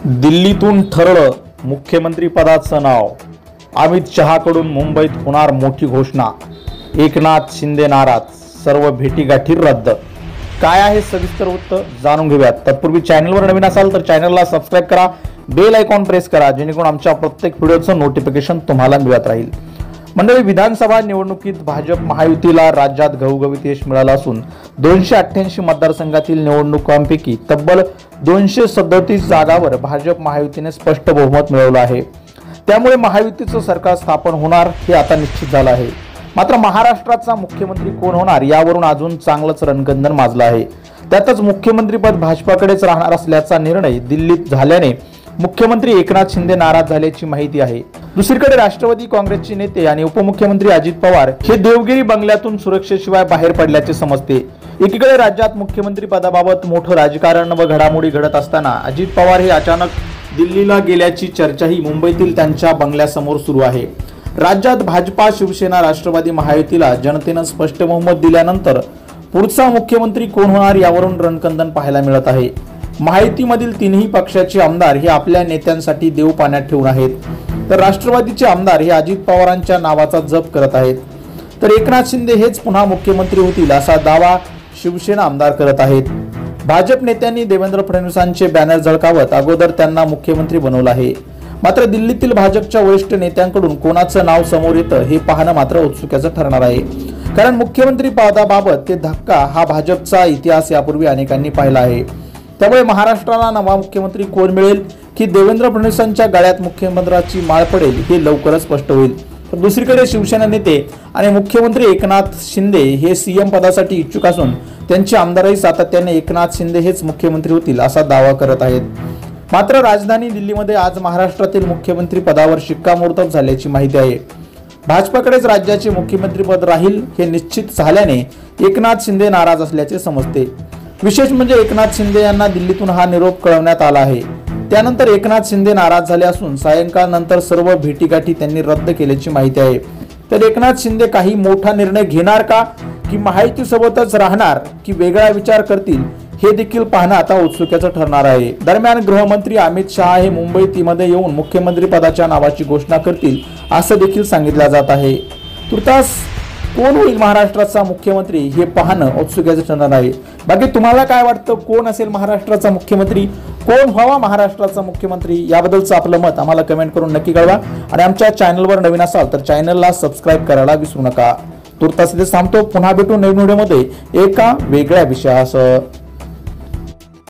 दिल्लीतून ठरलं मुख्यमंत्री पदाचं नाव। अमित शहाकडून मुंबईत होणार मोठी घोषणा। एकनाथ शिंदे नाराज, सर्व भेटीगाठी रद्द। काय आहे सविस्तर वृत्त जाणून घेऊयात। तत्पूर्वी चॅनलवर नवीन असाल तर चॅनलला सबस्क्राइब करा, बेल आयकॉन प्रेस करा, जेणेकरून आमच्या प्रत्येक व्हिडिओचं नोटिफिकेशन तुम्हाला मिळत राहील। मंडळी, विधानसभा निवडणुकीत भाजप महायुतीला राज्यात घवघवीत यश मिळालं असून 288 मतदारसंघातील निवडणुकांपैकी तब्बल 237 जागांवर भाजप महायुतीने स्पष्ट बहुमत मिळवलं आहे। त्यामुळे महायुतीचं सरकार स्थापन होणार हे आता निश्चित झालं आहे। मात्र महाराष्ट्राचा मुख्यमंत्री कोण होणार यावरून अजून चांगलंच रणकंदन माजलं आहे। त्यातच मुख्यमंत्रीपद भाजपाकडेच राहणार असल्याचा निर्णय दिल्लीत झाल्याने मुख्यमंत्री एकनाथ शिंदे नाराज झाल्याची माहिती आहे। दुसरीकडे राष्ट्रवादी काँग्रेसचे नेते आणि उपमुख्यमंत्री अजित पवार हे देवगिरी बंगल्यातून सुरक्षेशिवाय बाहेर पडल्याचे समजते। एकीकडे राज्यात मुख्यमंत्री पदाबाबत मोठं राजकारण व घडामोडी घडत असताना अजित पवार हे अचानक दिल्लीला गेल्याची चर्चाही मुंबईतील त्यांच्या बंगल्यासमोर सुरू आहे। राज्यात भाजपा, शिवसेना, राष्ट्रवादी महायुतीला जनतेनं स्पष्ट बहुमत दिल्यानंतर पुढचा मुख्यमंत्री कोण होणार यावरून रणकंदन पाहायला मिळत आहे। महायुतीमधील तिन्ही पक्षाचे आमदार हे आपल्या नेत्यांसाठी देव पाण्यात ठेवून आहेत, तर राष्ट्रवादीचे आमदार हे अजित पवारांच्या नावाचा जप करत आहेत, तर एकनाथ शिंदे हेच पुन्हा मुख्यमंत्री होतील असा दावा शिवसेना आमदार करत आहेत। भाजप नेत्यांनी देवेंद्र फडणवीसांचे बॅनर झळकावत अगोदर त्यांना मुख्यमंत्री बनवलं आहे। मात्र दिल्लीतील भाजपच्या वरिष्ठ नेत्यांकडून कोणाचं नाव समोर येतं हे पाहणं मात्र उत्सुकाचं ठरणार आहे। कारण मुख्यमंत्री पदाबाबत ते धक्का हा भाजपचा इतिहास यापूर्वी अनेकांनी पाहिला आहे। त्यामुळे महाराष्ट्राला नवा मुख्यमंत्री कोण मिळेल की देवेंद्र फडणवीसांच्या गळ्यात मुख्यमंत्र्याची माळ पडेल हे लवकरच स्पष्ट होईल। तर दुसरीकडे शिवसेना नेते आणि मुख्यमंत्री एकनाथ शिंदे हे सीएम पदासाठी इच्छुक असून त्यांचे आमदारही सातत्याने एकनाथ शिंदे हेच मुख्यमंत्री होतील असा दावा करत आहेत। मात्र राजधानी दिल्लीमध्ये आज महाराष्ट्रातील मुख्यमंत्री पदावर शिक्कामोर्तब झाल्याची माहिती आहे। भाजपकडेच राज्याचे मुख्यमंत्रीपद राहील हे निश्चित झाल्याने एकनाथ शिंदे नाराज असल्याचे समजते। विशेष म्हणजे एकनाथ शिंदे यांना दिल्लीतून हा निरोप कळवण्यात आला आहे। त्यानंतर एकनाथ शिंदे नाराज झाले असून सायंकाळनंतर सर्व भेटीगाठी त्यांनी रद्द केल्याची माहिती आहे। तर एकनाथ शिंदे काही मोठा निर्णय घेणार का की महायुतीसोबतच राहणार की वेगळा विचार करतील हे देखील पाहणं आता उत्सुकाचं ठरणार आहे। दरम्यान गृहमंत्री अमित शहा हे मुंबईमध्ये येऊन मुख्यमंत्री पदाच्या नावाची घोषणा करतील असं देखील सांगितलं जात आहे। तुर्तास कोण होईल महाराष्ट्राचा मुख्यमंत्री हे पाहणं उत्सुकाचं ठरणार आहे। बाकी तुम्हाला काय वाटतं, कोण असेल महाराष्ट्राचा मुख्यमंत्री, कोण व्हावा महाराष्ट्राचा मुख्यमंत्री याबद्दलचं आपलं मत आम्हाला कमेंट करून नक्की कळवा। आणि आमच्या चॅनलवर नवीन असाल तर चॅनलला सबस्क्राइब करायला विसरू नका। तुर्तास इथे थांबतो, पुन्हा भेटू नवीन व्हिडिओमध्ये एका वेगळ्या विषयासह।